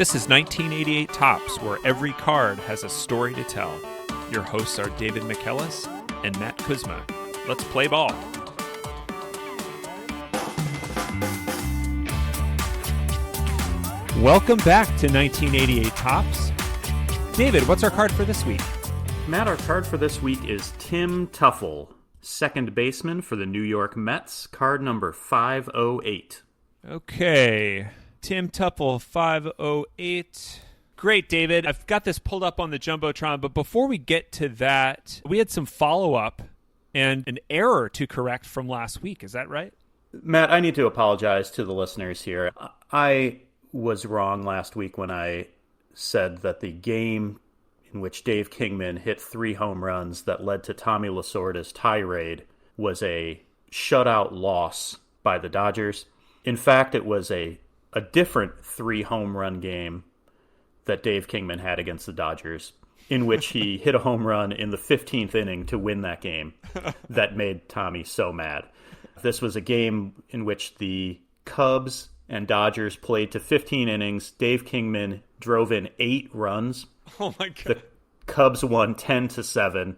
This is 1988 Topps, where every card has a story to tell. Your hosts are David McKellis and Matt Kuzma. Let's play ball. Welcome back to 1988 Topps. David, what's our card for this week? Matt, our card for this week is Tim Teufel, second baseman for the New York Mets, card number 508. Okay, Tim Teufel, 508. Great, David. I've got this pulled up on the Jumbotron, but before we get to that, we had some follow-up and an error to correct from last week. Is that right? Matt, I need to apologize to the listeners here. I was wrong last week when I said that the game in which Dave Kingman hit 3 home runs that led to Tommy Lasorda's tirade was a shutout loss by the Dodgers. In fact, it was a different 3 home run game that Dave Kingman had against the Dodgers, in which he hit a home run in the 15th inning to win that game that made Tommy so mad. This was a game in which the Cubs and Dodgers played to 15 innings. Dave Kingman drove in 8 runs. Oh my God. The Cubs won 10-7.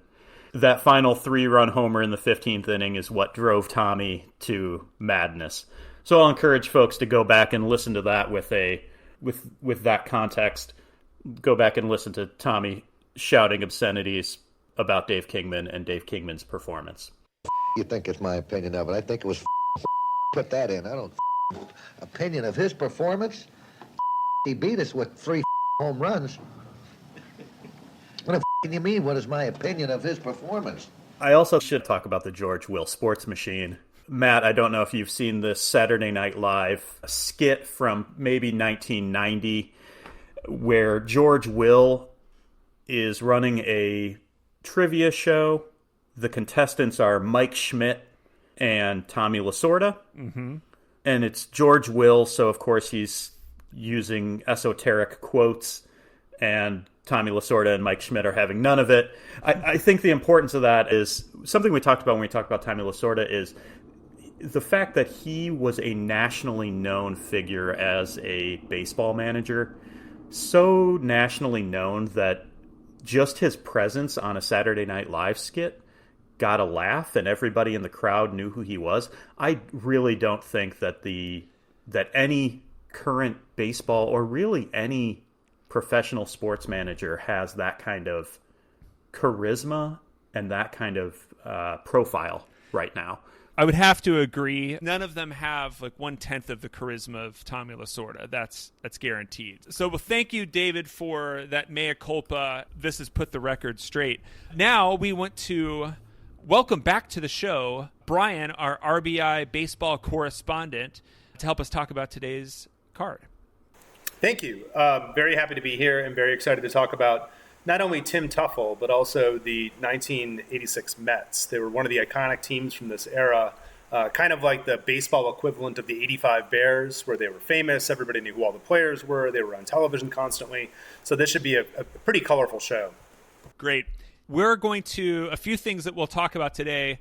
That final 3-run homer in the 15th inning is what drove Tommy to madness. So I'll encourage folks to go back and listen to that with that context. Go back and listen to Tommy shouting obscenities about Dave Kingman and Dave Kingman's performance. You think it's my opinion of it. I think it was put that in. I don't opinion of his performance. He beat us with 3 home runs. What the can you mean? What is my opinion of his performance? I also should talk about the George Will Sports Machine. Matt, I don't know if you've seen this Saturday Night Live skit from maybe 1990 where George Will is running a trivia show. The contestants are Mike Schmidt and Tommy Lasorda. Mm-hmm. And it's George Will, so of course he's using esoteric quotes, and Tommy Lasorda and Mike Schmidt are having none of it. I think the importance of that is something we talked about when we talked about Tommy Lasorda is the fact that he was a nationally known figure as a baseball manager. So nationally known that just his presence on a Saturday Night Live skit got a laugh and everybody in the crowd knew who he was. I really don't think that that any current baseball or really any professional sports manager has that kind of charisma and that kind of profile right now. I would have to agree. None of them have like 1/10 of the charisma of Tommy Lasorda. That's guaranteed. So well, thank you, David, for that mea culpa. This has put the record straight. Now we want to welcome back to the show Brian, our RBI baseball correspondent, to help us talk about today's card. Thank you. Very happy to be here and very excited to talk about not only Tim Teufel, but also the 1986 Mets. They were one of the iconic teams from this era, kind of like the baseball equivalent of the 85 Bears, where they were famous. Everybody knew who all the players were. They were on television constantly. So this should be a pretty colorful show. Great. We're going to, a few things that we'll talk about today.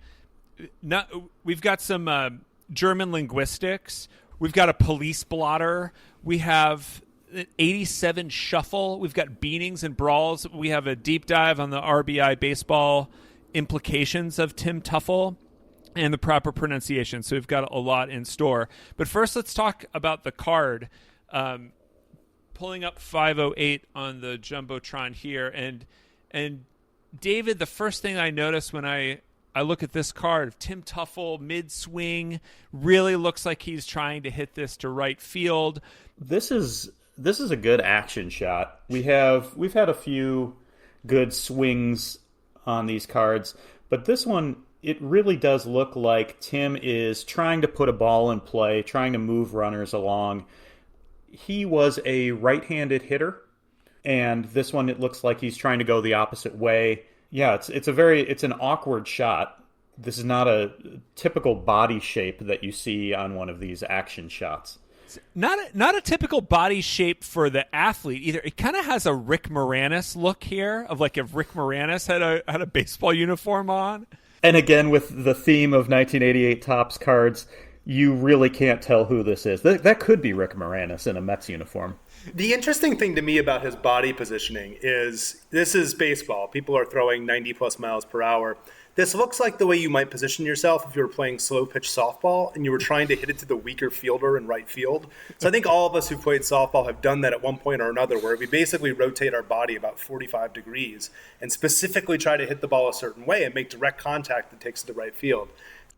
We've got some German linguistics. We've got a police blotter. We have 87 shuffle. We've got beanings and brawls. We have a deep dive on the RBI baseball implications of Tim Teufel and the proper pronunciation. So we've got a lot in store. But first, let's talk about the card. Pulling up 508 on the Jumbotron here. And David, the first thing I notice when I look at this card, Tim Teufel mid-swing, really looks like he's trying to hit this to right field. This is a good action shot. We've had a few good swings on these cards, but this one, it really does look like Tim is trying to put a ball in play, trying to move runners along. He was a right-handed hitter, and this one, it looks like he's trying to go the opposite way. Yeah, it's an awkward shot. This is not a typical body shape that you see on one of these action shots. Not a typical body shape for the athlete either. It kind of has a Rick Moranis look here, of like if Rick Moranis had a baseball uniform on. And again, with the theme of 1988 Topps cards, you really can't tell who this is. That could be Rick Moranis in a Mets uniform. The interesting thing to me about his body positioning is this is baseball. People are throwing 90 plus miles per hour. This looks like the way you might position yourself if you were playing slow pitch softball and you were trying to hit it to the weaker fielder in right field. So I think all of us who played softball have done that at one point or another, where we basically rotate our body about 45 degrees and specifically try to hit the ball a certain way and make direct contact that takes it to right field.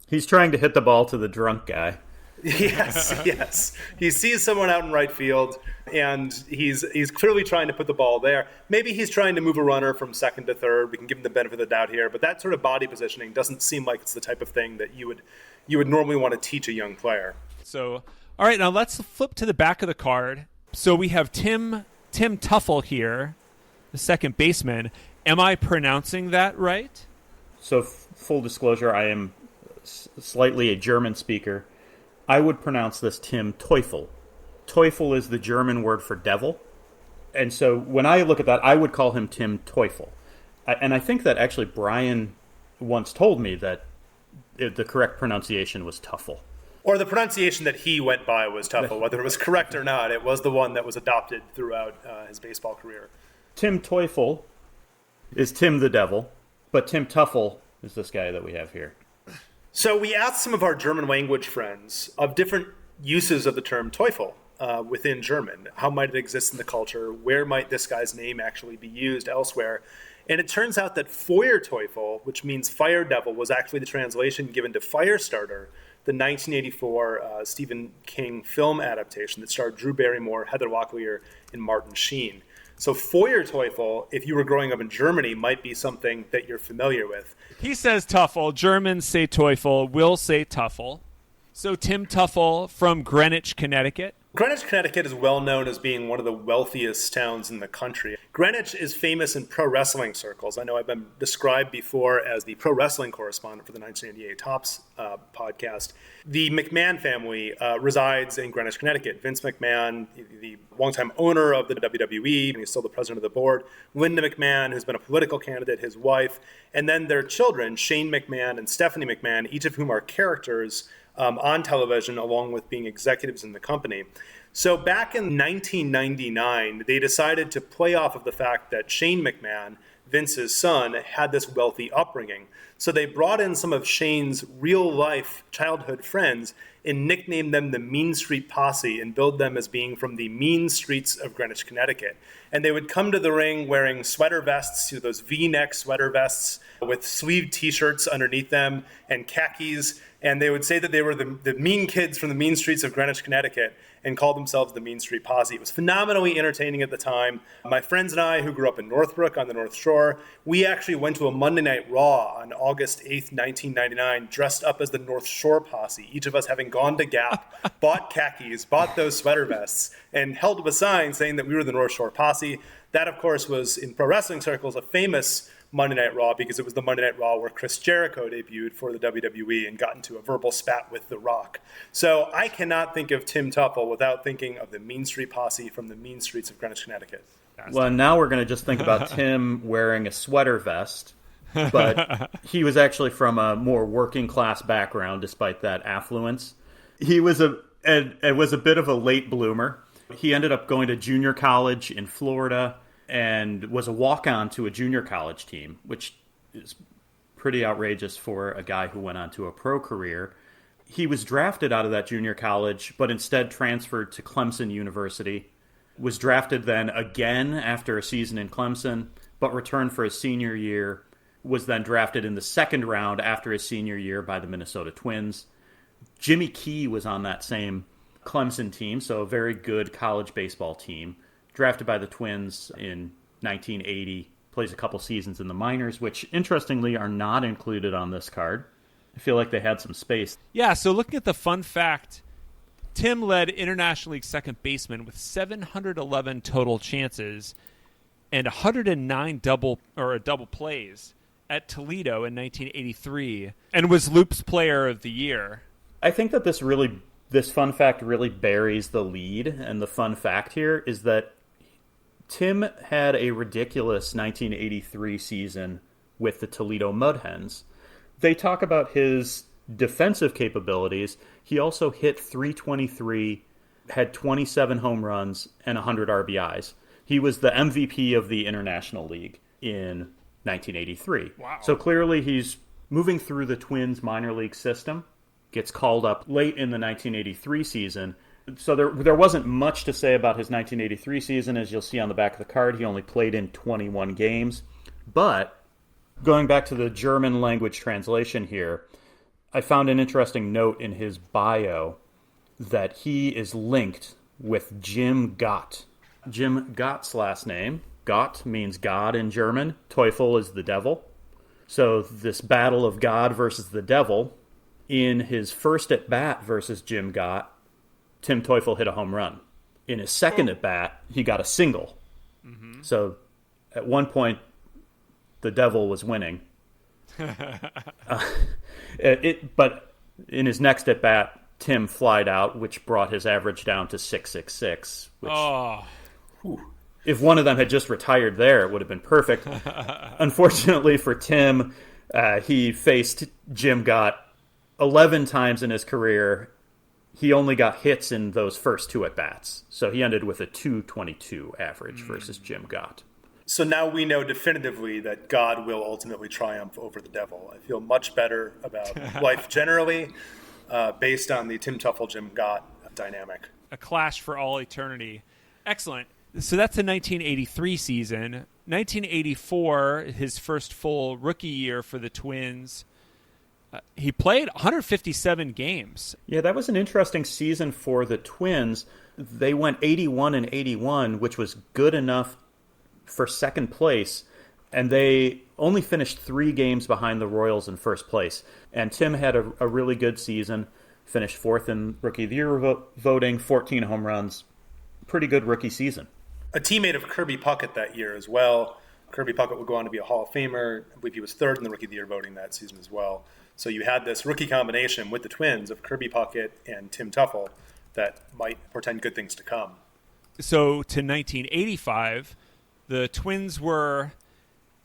He's trying to hit the ball to the drunk guy. Yes. He sees someone out in right field, and he's clearly trying to put the ball there. Maybe he's trying to move a runner from second to third. We can give him the benefit of the doubt here, but that sort of body positioning doesn't seem like it's the type of thing that you would normally want to teach a young player. So, all right, now let's flip to the back of the card. So we have Tim Teufel here, the second baseman. Am I pronouncing that right? So full disclosure, I am slightly a German speaker. I would pronounce this Tim Teufel. Teufel is the German word for devil. And so when I look at that, I would call him Tim Teufel. And I think that actually Brian once told me that the correct pronunciation was Teufel. Or the pronunciation that he went by was Teufel. Whether it was correct or not, it was the one that was adopted throughout his baseball career. Tim Teufel is Tim the Devil, but Tim Teufel is this guy that we have here. So we asked some of our German language friends of different uses of the term Teufel within German. How might it exist in the culture? Where might this guy's name actually be used elsewhere? And it turns out that Feuerteufel, which means fire devil, was actually the translation given to Firestarter, the 1984 Stephen King film adaptation that starred Drew Barrymore, Heather Locklear, and Martin Sheen. So Feuerteufel, if you were growing up in Germany, might be something that you're familiar with. He says Teufel. Germans say Teufel. We'll say Teufel. So Tim Teufel from Greenwich, Connecticut. Greenwich, Connecticut is well known as being one of the wealthiest towns in the country. Greenwich is famous in pro wrestling circles. I know I've been described before as the pro wrestling correspondent for the 1988 Tops podcast. The McMahon family resides in Greenwich, Connecticut. Vince McMahon, the longtime owner of the WWE, and he's still the president of the board. Linda McMahon, who's been a political candidate, his wife, and then their children, Shane McMahon and Stephanie McMahon, each of whom are characters on television, along with being executives in the company. So back in 1999, they decided to play off of the fact that Shane McMahon, Vince's son, had this wealthy upbringing. So they brought in some of Shane's real-life childhood friends and nicknamed them the Mean Street Posse and billed them as being from the mean streets of Greenwich, Connecticut. And they would come to the ring wearing sweater vests, those V-neck sweater vests with sleeved T-shirts underneath them and khakis. And they would say that they were the mean kids from the mean streets of Greenwich, Connecticut, and called themselves the Mean Street Posse. It was phenomenally entertaining at the time. My friends and I, who grew up in Northbrook on the North Shore, we actually went to a Monday Night Raw on August 8th, 1999, dressed up as the North Shore Posse, each of us having gone to Gap, bought khakis, bought those sweater vests, and held up a sign saying that we were the North Shore Posse. That, of course, was, in pro wrestling circles, a famous Monday Night Raw because it was the Monday Night Raw where Chris Jericho debuted for the WWE and got into a verbal spat with The Rock. So I cannot think of Tim Teufel without thinking of the Mean Street Posse from the mean streets of Greenwich, Connecticut. Well, now we're going to just think about Tim wearing a sweater vest, but he was actually from a more working class background despite that affluence. He was a bit of a late bloomer. He ended up going to junior college in Florida and was a walk-on to a junior college team, which is pretty outrageous for a guy who went on to a pro career. He was drafted out of that junior college, but instead transferred to Clemson University, was drafted then again after a season in Clemson, but returned for his senior year, was then drafted in the second round after his senior year by the Minnesota Twins. Jimmy Key was on that same Clemson team, so a very good college baseball team. Drafted by the Twins in 1980, plays a couple seasons in the minors, which interestingly are not included on this card. I feel like they had some space. Yeah, so looking at the fun fact, Tim led International League second baseman with 711 total chances and 109 double plays at Toledo in 1983 and was Loop's Player of the Year. I think that this fun fact really buries the lead, and the fun fact here is that Tim had a ridiculous 1983 season with the Toledo Mud Hens. They talk about his defensive capabilities, he also hit .323, had 27 home runs, and 100 RBIs. He was the MVP of the International League in 1983. Wow. So clearly he's moving through the Twins minor league system, gets called up late in the 1983 season. So there wasn't much to say about his 1983 season. As you'll see on the back of the card, he only played in 21 games. But going back to the German language translation here, I found an interesting note in his bio that he is linked with Jim Gott. Jim Gott's last name, Gott means God in German. Teufel is the devil. So this battle of God versus the devil, in his first at-bat versus Jim Gott, Tim Teufel hit a home run. In his second at-bat, he got a single. Mm-hmm. So at one point, the devil was winning. But in his next at-bat, Tim flied out, which brought his average down to .666. Which, if one of them had just retired there, it would have been perfect. Unfortunately for Tim, he faced Jim Gott 11 times in his career. He only got hits in those first two at-bats. So he ended with a .222 average versus Jim Gott. So now we know definitively that God will ultimately triumph over the devil. I feel much better about life generally based on the Tim Teufel, Jim Gott dynamic. A clash for all eternity. Excellent. So that's the 1983 season. 1984, his first full rookie year for the Twins. He played 157 games. Yeah, that was an interesting season for the Twins. They went 81 and 81, which was good enough for second place, and they only finished 3 games behind the Royals in first place. And Tim had a really good season, finished 4th in Rookie of the Year voting, 14 home runs. Pretty good rookie season. A teammate of Kirby Puckett that year as well. Kirby Puckett would go on to be a Hall of Famer. I believe he was 3rd in the Rookie of the Year voting that season as well. So you had this rookie combination with the Twins of Kirby Puckett and Tim Teufel that might portend good things to come. So to 1985, the Twins were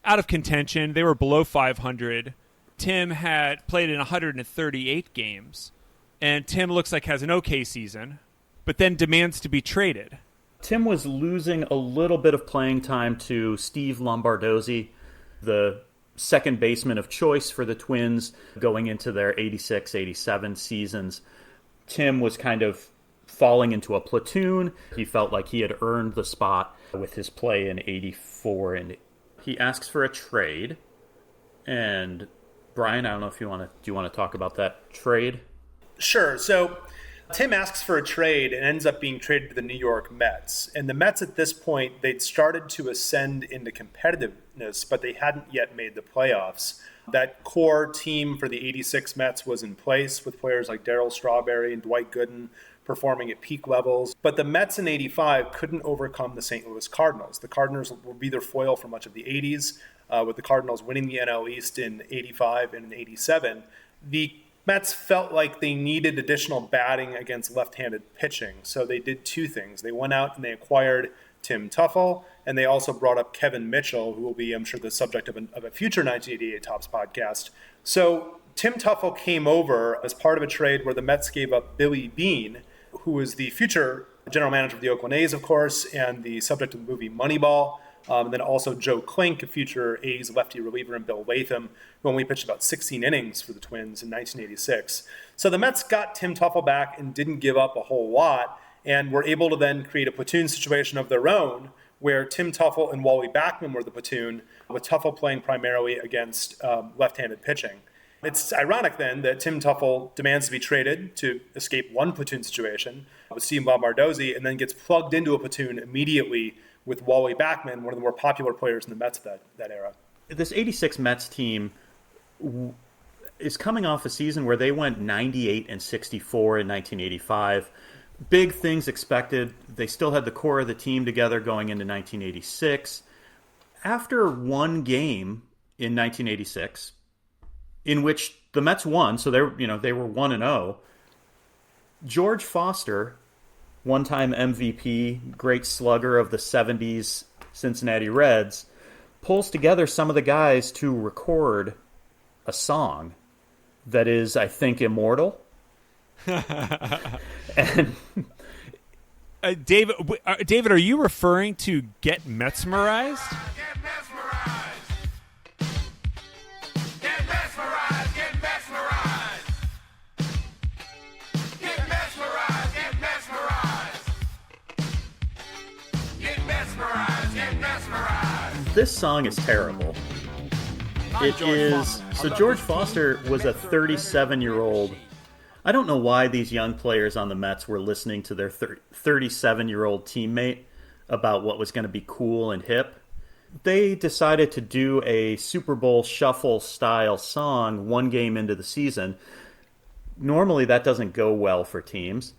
out of contention. They were below 500. Tim had played in 138 games. And Tim looks like has an okay season, but then demands to be traded. Tim was losing a little bit of playing time to Steve Lombardozzi, the second baseman of choice for the Twins going into their 86-87 seasons. Tim was kind of falling into a platoon. He felt like he had earned the spot with his play in 84, and he asks for a trade. And Brian, I don't know if do you want to talk about that trade? Sure. So Tim asks for a trade and ends up being traded to the New York Mets. And the Mets at this point, they'd started to ascend into competitiveness, but they hadn't yet made the playoffs. That core team for the 86 Mets was in place with players like Darryl Strawberry and Dwight Gooden performing at peak levels. But the Mets in 85 couldn't overcome the St. Louis Cardinals. The Cardinals would be their foil for much of the 80s, with the Cardinals winning the NL East in 85 and in 87. The Mets felt like they needed additional batting against left-handed pitching, so they did 2 things. They went out and they acquired Tim Teufel, and they also brought up Kevin Mitchell, who will be, I'm sure, the subject of a future 1988 Topps podcast. So Tim Teufel came over as part of a trade where the Mets gave up Billy Beane, who was the future general manager of the Oakland A's, of course, and the subject of the movie Moneyball. And then also Joe Klink, a future A's lefty reliever, and Bill Latham, who only pitched about 16 innings for the Twins in 1986. So the Mets got Tim Teufel back and didn't give up a whole lot, and were able to then create a platoon situation of their own, where Tim Teufel and Wally Backman were the platoon, with Teufel playing primarily against left-handed pitching. It's ironic then that Tim Teufel demands to be traded to escape one platoon situation with Steve Lombardozzi, and then gets plugged into a platoon immediately with Wally Backman, one of the more popular players in the Mets of that era. This 86 Mets team is coming off a season where they went 98 and 64 in 1985. Big things expected. They still had the core of the team together going into 1986. After one game in 1986, in which the Mets won, so they were 1-0, George Foster, one-time MVP, great slugger of the 70s Cincinnati Reds, pulls together some of the guys to record a song that is, I think, immortal. And David, are you referring to Get Metsmerized? Get mesmerized. Get mesmerized. Get mesmerized. Get mesmerized. Get mesmerized. Get mesmerized. Get mesmerized. this song is terrible. It is. So George Foster was a 37-year-old. I don't know why these young players on the Mets were listening to their 37-year-old teammate about what was going to be cool and hip. They decided to do a Super Bowl shuffle style song one game into the season. Normally that doesn't go well for teams.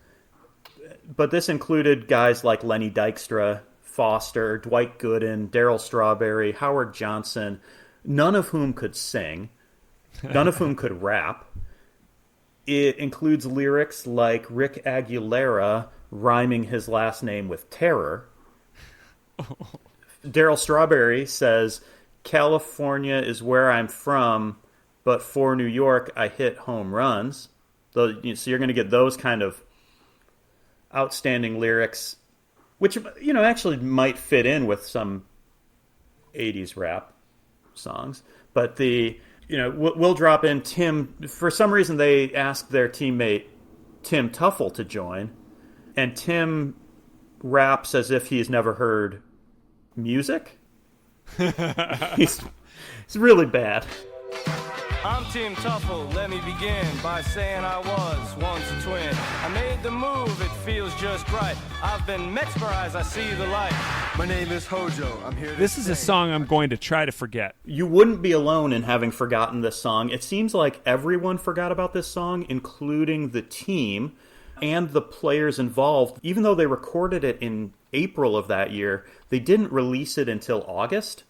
But this included guys like Lenny Dykstra, Foster, Dwight Gooden, Darryl Strawberry, Howard Johnson, none of whom could sing, none of whom could rap. It includes lyrics like Rick Aguilera rhyming his last name with terror. Darryl Strawberry says, "California is where I'm from, but for New York, I hit home runs." So you're going to get those kind of outstanding lyrics, which, actually might fit in with some 80s rap songs. But we'll drop in Tim. For some reason, they asked their teammate Tim Tuffle to join, and Tim raps as if he's never heard music. He's really bad. I'm Tim Tuffle, let me begin by saying I was once a twin. I made the move, it feels just right. I've been mesmerized, I see the light. My name is Hojo, I'm here to This is a song I'm going to try to forget. You wouldn't be alone in having forgotten this song. It seems like everyone forgot about this song, including the team and the players involved. Even though they recorded it in April of that year, they didn't release it until August.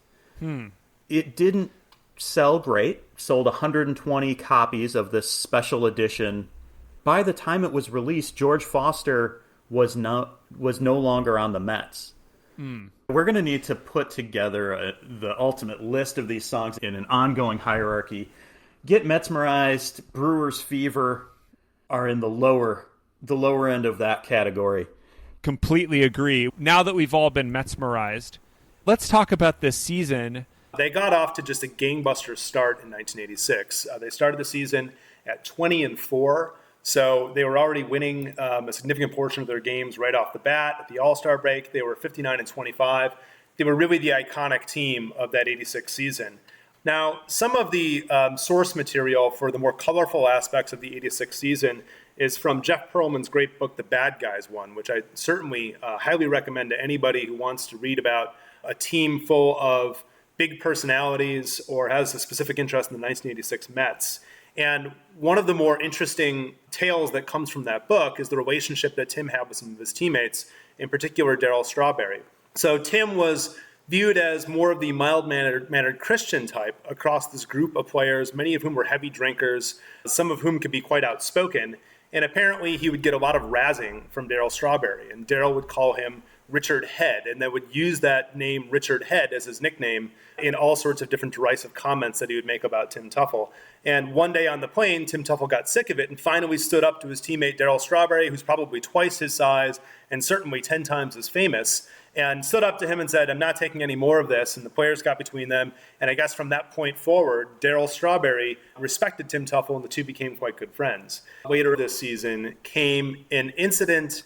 It didn't sell great. Sold 120 copies of this special edition. By the time it was released, George Foster was no longer on the Mets. We're going to need to put together the ultimate list of these songs in an ongoing hierarchy. Get Metsmerized, Brewers Fever are in the lower end of that category. Completely agree. Now that we've all been Metsmerized, let's talk about this season. They got off to just a gangbuster start in 1986. They started the season at 20-4, so they were already winning a significant portion of their games right off the bat. At the All-Star break, they were 59-25. They were really the iconic team of that 86 season. Now, some of the source material for the more colorful aspects of the 86 season is from Jeff Pearlman's great book, The Bad Guys One, which I certainly highly recommend to anybody who wants to read about a team full of big personalities or has a specific interest in the 1986 Mets. And one of the more interesting tales that comes from that book is the relationship that Tim had with some of his teammates, in particular Darryl Strawberry. So Tim was viewed as more of the mild-mannered Christian type across this group of players, many of whom were heavy drinkers, some of whom could be quite outspoken. And apparently he would get a lot of razzing from Darryl Strawberry, and Darryl would call him Richard Head, and then would use that name Richard Head as his nickname in all sorts of different derisive comments that he would make about Tim Tuffle. And one day on the plane, Tim Tuffle got sick of it and finally stood up to his teammate Darryl Strawberry, who's probably twice his size and certainly 10 times as famous, and stood up to him and said, "I'm not taking any more of this." And the players got between them. And I guess from that point forward, Darryl Strawberry respected Tim Tuffle, and the two became quite good friends. Later this season came an incident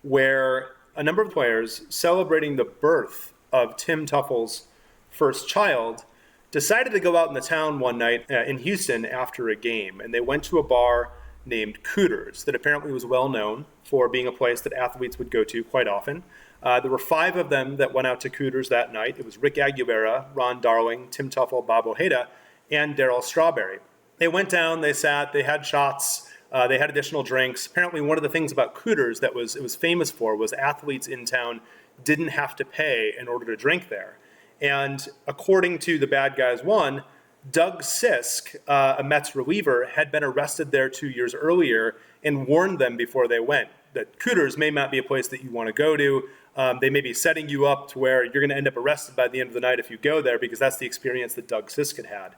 where a number of players celebrating the birth of Tim Tuffle's first child decided to go out in the town one night in Houston after a game. And they went to a bar named Cooter's that apparently was well known for being a place that athletes would go to quite often. There were 5 of them that went out to Cooter's that night. It was Rick Aguilera, Ron Darling, Tim Tuffle, Bob Ojeda, and Darryl Strawberry. They went down, they sat, they had shots, they had additional drinks. Apparently one of the things about Cooter's that it was famous for was athletes in town didn't have to pay in order to drink there. And according to The Bad Guys One, Doug Sisk, a Mets reliever, had been arrested there 2 years earlier and warned them before they went that Cooter's may not be a place that you want to go to. They may be setting you up to where you're going to end up arrested by the end of the night if you go there, because that's the experience that Doug Sisk had.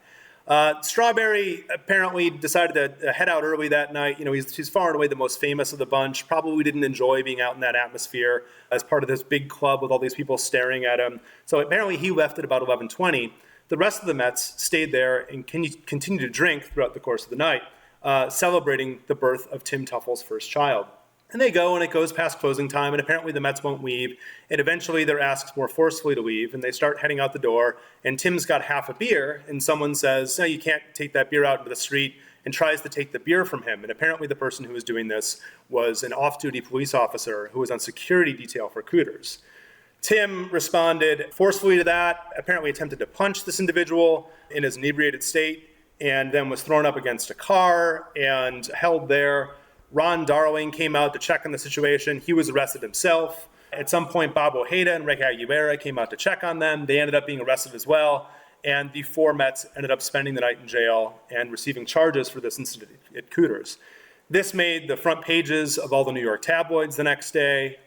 Strawberry apparently decided to head out early that night. He's far and away the most famous of the bunch. Probably didn't enjoy being out in that atmosphere as part of this big club with all these people staring at him. So apparently he left at about 11:20. The rest of the Mets stayed there and continued to drink throughout the course of the night, celebrating the birth of Tim Tuffel's first child. And they go, and it goes past closing time, and apparently the Mets won't leave. And eventually they're asked more forcefully to leave, and they start heading out the door. And Tim's got half a beer, and someone says, no, you can't take that beer out into the street, and tries to take the beer from him. And apparently the person who was doing this was an off-duty police officer who was on security detail for Cooters. Tim responded forcefully to that, apparently attempted to punch this individual in his inebriated state, and then was thrown up against a car and held there. Ron Darling came out to check on the situation. He was arrested himself. At some point, Bob Ojeda and Rick Aguilera came out to check on them. They ended up being arrested as well. And the four Mets ended up spending the night in jail and receiving charges for this incident at Cooters. This made the front pages of all the New York tabloids the next day.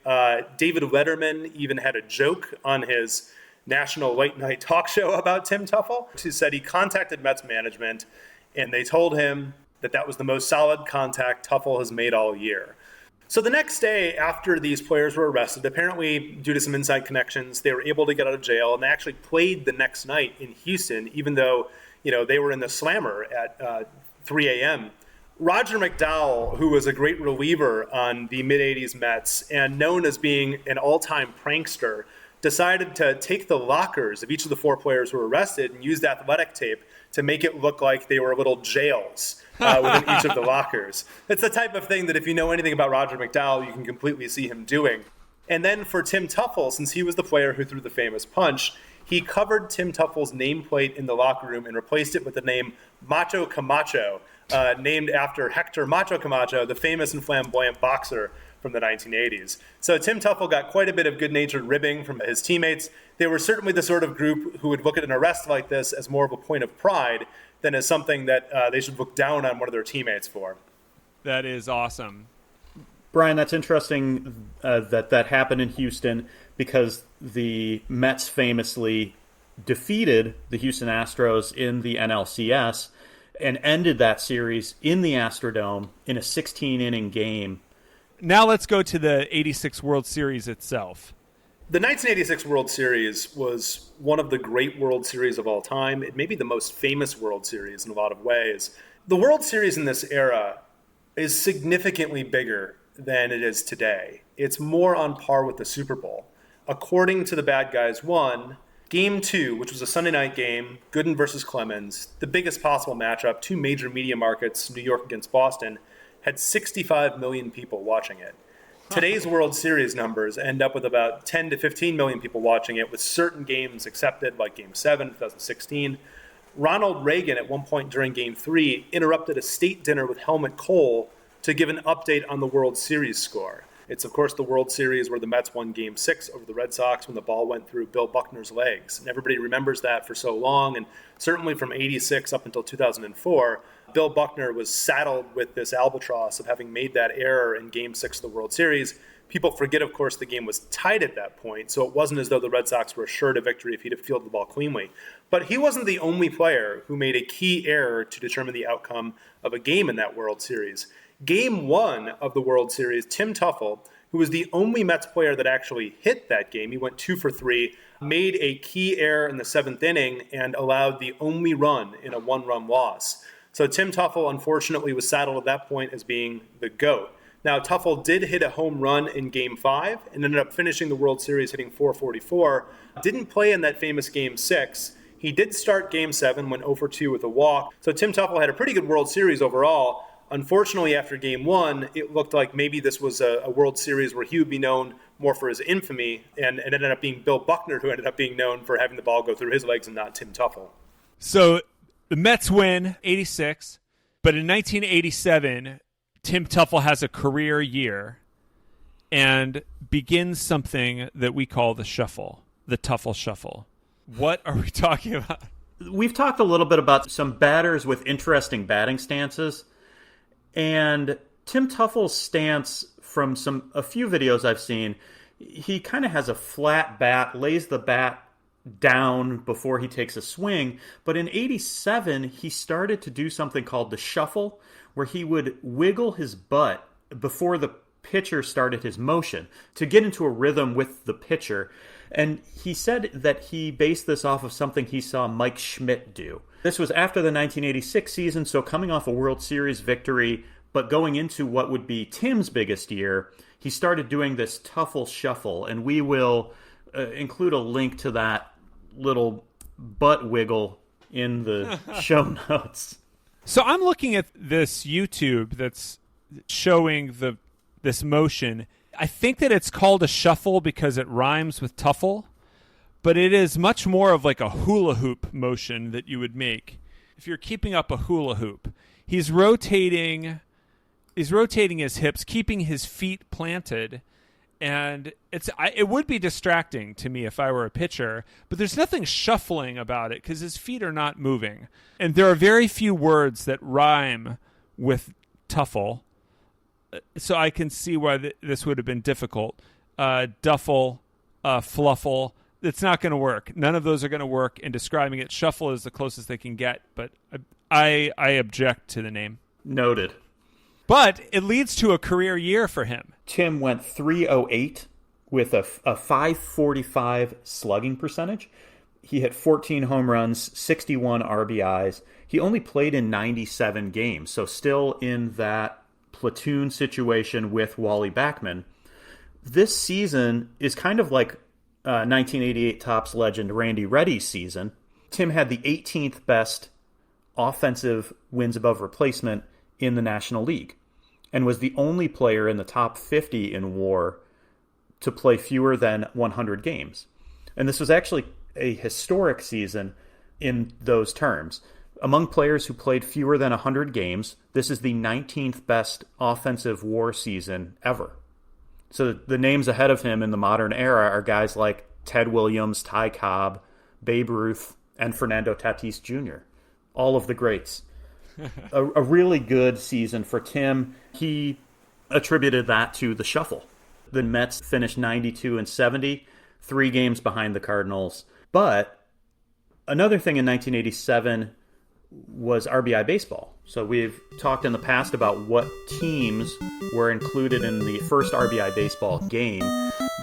David Letterman even had a joke on his national late night talk show about Tim Tuffle. He said he contacted Mets management and they told him that was the most solid contact Tuffle has made all year. So the next day after these players were arrested, apparently due to some inside connections, they were able to get out of jail, and they actually played the next night in Houston, even though they were in the slammer at 3 a.m. Roger McDowell, who was a great reliever on the mid-'80s Mets and known as being an all-time prankster, decided to take the lockers of each of the four players who were arrested and used athletic tape to make it look like they were little jails within each of the lockers. It's the type of thing that if you know anything about Roger McDowell, you can completely see him doing. And then for Tim Tuffle, since he was the player who threw the famous punch, he covered Tim Tuffle's nameplate in the locker room and replaced it with the name Macho Camacho, named after Hector Macho Camacho, the famous and flamboyant boxer from the 1980s. So Tim Tuffle got quite a bit of good-natured ribbing from his teammates. They were certainly the sort of group who would look at an arrest like this as more of a point of pride than as something that they should look down on one of their teammates for. That is awesome. Brian, that's interesting that happened in Houston because the Mets famously defeated the Houston Astros in the NLCS and ended that series in the Astrodome in a 16-inning game. Now let's go to the 86 World Series itself. The 1986 World Series was one of the great World Series of all time. It may be the most famous World Series in a lot of ways. The World Series in this era is significantly bigger than it is today. It's more on par with the Super Bowl. According to the Bad Guys 1, Game 2, which was a Sunday night game, Gooden versus Clemens, the biggest possible matchup, two major media markets, New York against Boston, had 65 million people watching it. Today's World Series numbers end up with about 10 to 15 million people watching it, with certain games accepted, like Game 7, 2016. Ronald Reagan, at one point during Game 3, interrupted a state dinner with Helmut Kohl to give an update on the World Series score. It's, of course, the World Series where the Mets won Game 6 over the Red Sox when the ball went through Bill Buckner's legs. And everybody remembers that for so long, and certainly from 86 up until 2004, Bill Buckner was saddled with this albatross of having made that error in Game 6 of the World Series. People forget, of course, the game was tied at that point, so it wasn't as though the Red Sox were assured a victory if he'd have fielded the ball cleanly. But he wasn't the only player who made a key error to determine the outcome of a game in that World Series. Game 1 of the World Series, Tim Tuffle, who was the only Mets player that actually hit that game, he went 2 for 3, made a key error in the 7th inning and allowed the only run in a 1-run loss. So Tim Tuffle, unfortunately, was saddled at that point as being the GOAT. Now, Tuffle did hit a home run in Game 5 and ended up finishing the World Series hitting .444. Didn't play in that famous Game 6. He did start Game 7, went 0 for 2 with a walk. So Tim Tuffle had a pretty good World Series overall. Unfortunately, after Game 1, it looked like maybe this was a World Series where he would be known more for his infamy, and it ended up being Bill Buckner who ended up being known for having the ball go through his legs and not Tim Tuffle. So the Mets win 86, but in 1987, Tim Tuffle has a career year and begins something that we call the shuffle, the Teufel Shuffle. What are we talking about? We've talked a little bit about some batters with interesting batting stances. And Tim Tuffle's stance from a few videos I've seen, he kind of has a flat bat, lays the bat down before he takes a swing. But in 87, he started to do something called the shuffle, where he would wiggle his butt before the pitcher started his motion to get into a rhythm with the pitcher. And he said that he based this off of something he saw Mike Schmidt do. This was after the 1986 season, so coming off a World Series victory, but going into what would be Tim's biggest year, he started doing this Teufel Shuffle, and we will include a link to that little butt wiggle in the show notes. So I'm looking at this YouTube that's showing this motion. I think that it's called a shuffle because it rhymes with tuffle, but it is much more of like a hula hoop motion that you would make if you're keeping up a hula hoop. He's rotating his hips, keeping his feet planted, and it would be distracting to me if I were a pitcher, but there's nothing shuffling about it because his feet are not moving. And there are very few words that rhyme with tuffle, so I can see why this would have been difficult. Duffle, fluffle, it's not going to work. None of those are going to work in describing it. Shuffle is the closest they can get, but I object to the name. Noted. But it leads to a career year for him. Tim went 308 with a 545 slugging percentage. He hit 14 home runs, 61 RBIs. He only played in 97 games, so still in that platoon situation with Wally Backman. This season is kind of like 1988 Topps legend Randy Reddy's season. Tim had the 18th best offensive wins above replacement in the National League, and was the only player in the top 50 in WAR to play fewer than 100 games. And this was actually a historic season in those terms. Among players who played fewer than 100 games, this is the 19th best offensive WAR season ever. So the names ahead of him in the modern era are guys like Ted Williams, Ty Cobb, Babe Ruth, and Fernando Tatis Jr., all of the greats. A really good season for Tim. He attributed that to the shuffle. The Mets finished 92 and 70, 3 games behind the Cardinals. But another thing in 1987 was RBI baseball. So we've talked in the past about what teams were included in the first RBI baseball game.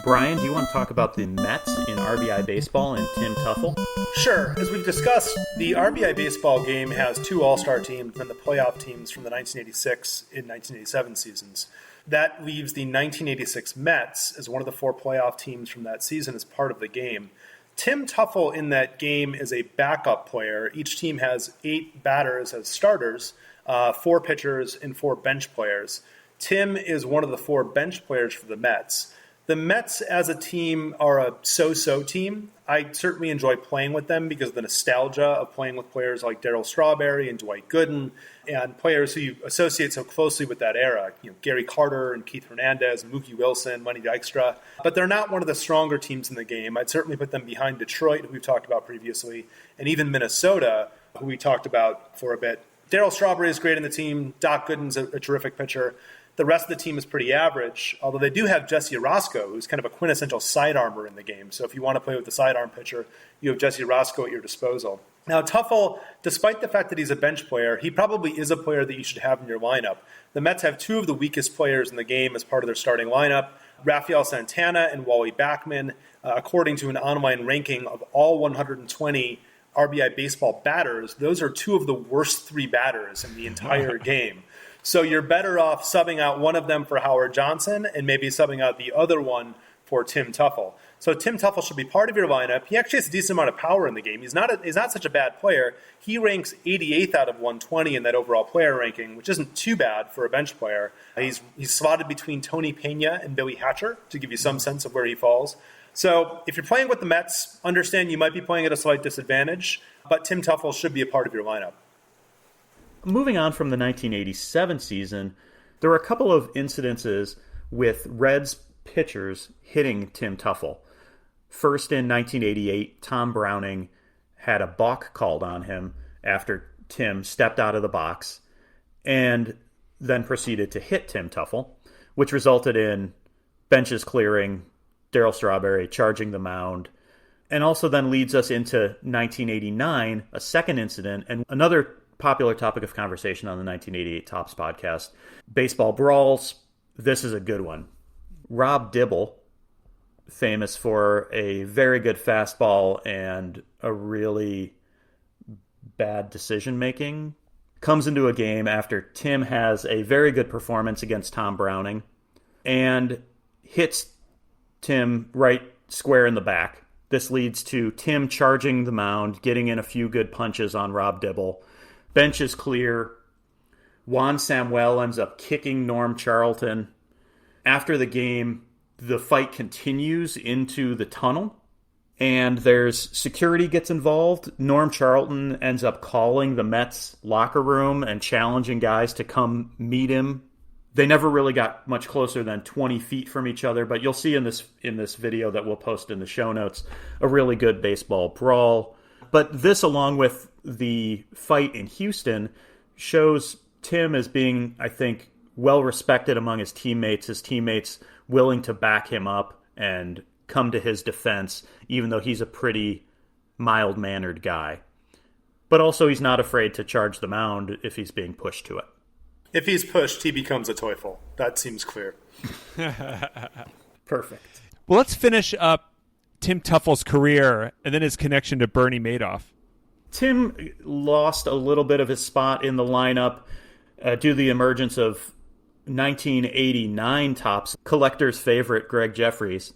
Brian, do you want to talk about the Mets in RBI baseball and Tim Teufel? Sure. As we've discussed, the RBI baseball game has 2 all-star teams and the playoff teams from the 1986 and 1987 seasons. That leaves the 1986 Mets as one of the 4 playoff teams from that season as part of the game. Tim Teufel in that game is a backup player. Each team has 8 batters as starters, 4 pitchers, and 4 bench players. Tim is one of the 4 bench players for the Mets. The Mets as a team are a so-so team. I certainly enjoy playing with them because of the nostalgia of playing with players like Darryl Strawberry and Dwight Gooden and players who you associate so closely with that era. Gary Carter and Keith Hernandez, Mookie Wilson, Monty Dykstra. But they're not one of the stronger teams in the game. I'd certainly put them behind Detroit, who we've talked about previously, and even Minnesota, who we talked about for a bit. Darryl Strawberry is great in the team. Doc Gooden's a terrific pitcher. The rest of the team is pretty average, although they do have Jesse Orosco, who's kind of a quintessential sidearmer in the game. So if you want to play with the sidearm pitcher, you have Jesse Orosco at your disposal. Now, Teufel, despite the fact that he's a bench player, he probably is a player that you should have in your lineup. The Mets have 2 of the weakest players in the game as part of their starting lineup, Rafael Santana and Wally Backman, according to an online ranking of all 120 RBI baseball batters. Those are 2 of the worst 3 batters in the entire game. So you're better off subbing out one of them for Howard Johnson and maybe subbing out the other one for Tim Teufel. So Tim Teufel should be part of your lineup. He actually has a decent amount of power in the game. He's not such a bad player. He ranks 88th out of 120 in that overall player ranking, which isn't too bad for a bench player. He's slotted between Tony Pena and Billy Hatcher to give you some sense of where he falls. So if you're playing with the Mets, understand you might be playing at a slight disadvantage, but Tim Teufel should be a part of your lineup. Moving on from the 1987 season, there were a couple of incidences with Reds pitchers hitting Tim Teufel. First, in 1988, Tom Browning had a balk called on him after Tim stepped out of the box and then proceeded to hit Tim Teufel, which resulted in benches clearing, Darryl Strawberry charging the mound, And also then leads us into 1989, a second incident, and another popular topic of conversation on the 1988 Topps podcast, baseball brawls. This is a good one. Rob Dibble, famous for a very good fastball and a really bad decision-making, comes into a game after Tim has a very good performance against Tom Browning and hits Tim right square in the back. This leads to Tim charging the mound, getting in a few good punches on Rob Dibble. Bench is clear. Juan Samuel ends up kicking Norm Charlton. After the game, the fight continues into the tunnel, and there's security gets involved. Norm Charlton ends up calling the Mets locker room and challenging guys to come meet him. They never really got much closer than 20 feet from each other, but you'll see in this video that we'll post in the show notes a really good baseball brawl. But this, along with the fight in Houston, shows Tim as being, I think, well respected among his teammates willing to back him up and come to his defense, even though he's a pretty mild-mannered guy. But also he's not afraid to charge the mound if he's being pushed to it. If he's pushed, he becomes a Teufel. That seems clear. Perfect. Well, let's finish up Tim Tuffel's career and then his connection to Bernie Madoff. Tim lost a little bit of his spot in the lineup due to the emergence of 1989 Topps collector's favorite, Greg Jeffries.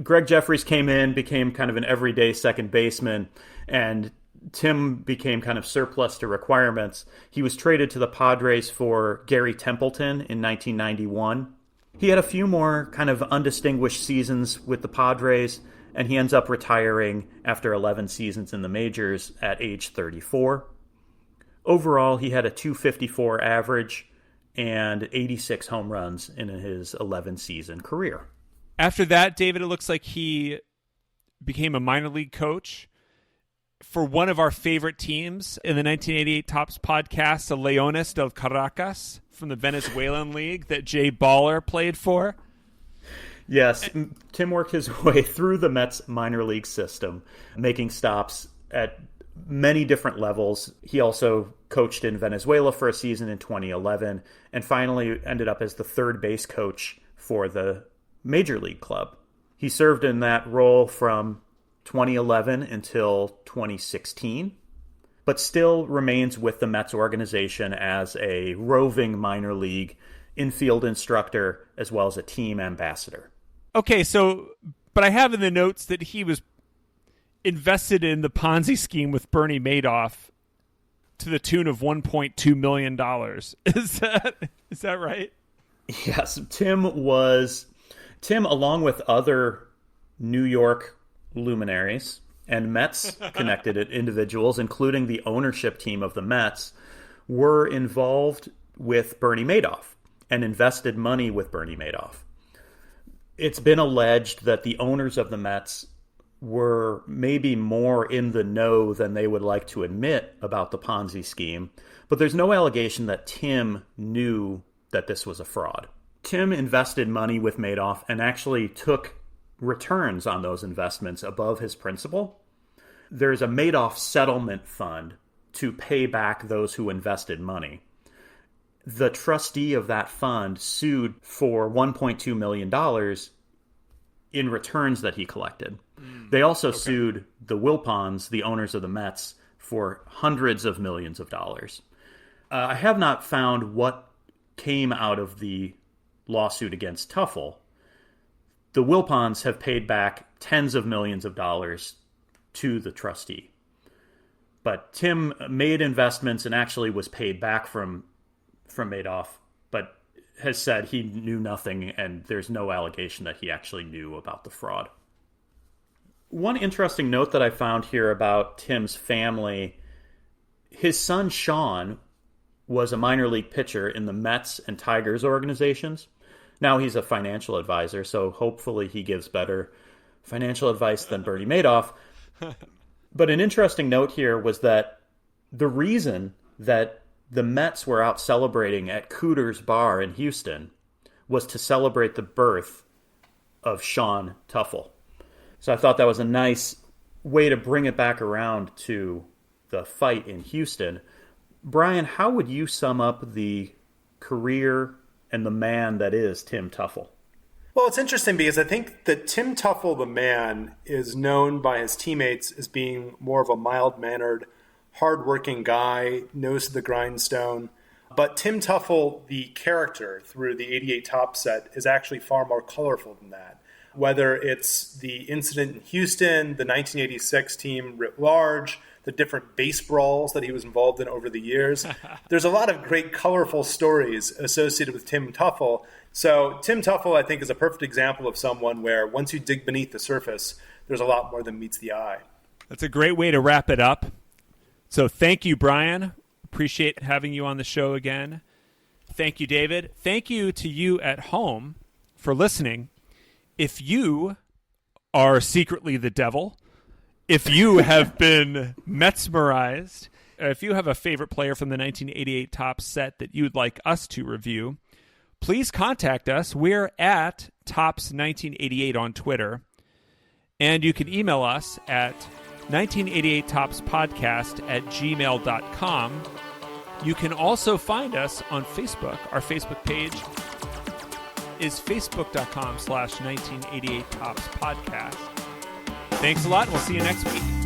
Greg Jeffries came in, became kind of an everyday second baseman, and Tim became kind of surplus to requirements. He was traded to the Padres for Gary Templeton in 1991. He had a few more kind of undistinguished seasons with the Padres, and he ends up retiring after 11 seasons in the majors at age 34. Overall, he had a .254 average and 86 home runs in his 11-season career. After that, David, it looks like he became a minor league coach for one of our favorite teams in the 1988 Topps podcast, the Leones del Caracas from the Venezuelan League that Jay Baller played for. Yes, Tim worked his way through the Mets minor league system, making stops at many different levels. He also coached in Venezuela for a season in 2011 and finally ended up as the third base coach for the Major League club. He served in that role from 2011 until 2016, but still remains with the Mets organization as a roving minor league infield instructor as well as a team ambassador. Okay, but I have in the notes that he was invested in the Ponzi scheme with Bernie Madoff to the tune of $1.2 million. Is that right? Yes, Tim, along with other New York luminaries and Mets-connected individuals, including the ownership team of the Mets, were involved with Bernie Madoff and invested money with Bernie Madoff. It's been alleged that the owners of the Mets were maybe more in the know than they would like to admit about the Ponzi scheme, but there's no allegation that Tim knew that this was a fraud. Tim invested money with Madoff and actually took returns on those investments above his principal. There's a Madoff settlement fund to pay back those who invested money. The trustee of that fund sued for $1.2 million in returns that he collected. They also sued the Wilpons, the owners of the Mets, for hundreds of millions of dollars. I have not found what came out of the lawsuit against Teufel. The Wilpons have paid back tens of millions of dollars to the trustee. But Tim made investments and actually was paid back from Madoff, but has said he knew nothing and there's no allegation that he actually knew about the fraud. One interesting note that I found here about Tim's family, his son Sean was a minor league pitcher in the Mets and Tigers organizations. Now he's a financial advisor, so hopefully he gives better financial advice than Bernie Madoff. But an interesting note here was that the reason that the Mets were out celebrating at Cooter's bar in Houston was to celebrate the birth of Sean Teufel. So I thought that was a nice way to bring it back around to the fight in Houston, Brian, how would you sum up the career and the man that is Tim Teufel? Well, it's interesting because I think that Tim Teufel, the man, is known by his teammates as being more of a mild-mannered, hard-working guy, nose to the grindstone. But Tim Teufel, the character through the 88 Top set, is actually far more colorful than that. Whether it's the incident in Houston, the 1986 team writ large, the different base brawls that he was involved in over the years. There's a lot of great colorful stories associated with Tim Teufel. So Tim Teufel, I think, is a perfect example of someone where once you dig beneath the surface, there's a lot more than meets the eye. That's a great way to wrap it up. So thank you, Brian. Appreciate having you on the show again. Thank you, David. Thank you to you at home for listening. If you are secretly the devil, if you have been Metsmerized, if you have a favorite player from the 1988 Top set that you'd like us to review, please contact us. We're at Tops1988 on Twitter. And you can email us at 1988topspodcast@gmail.com. You can also find us on Facebook. Our Facebook page is facebook.com/1988topspodcast. Thanks a lot, and we'll see you next week.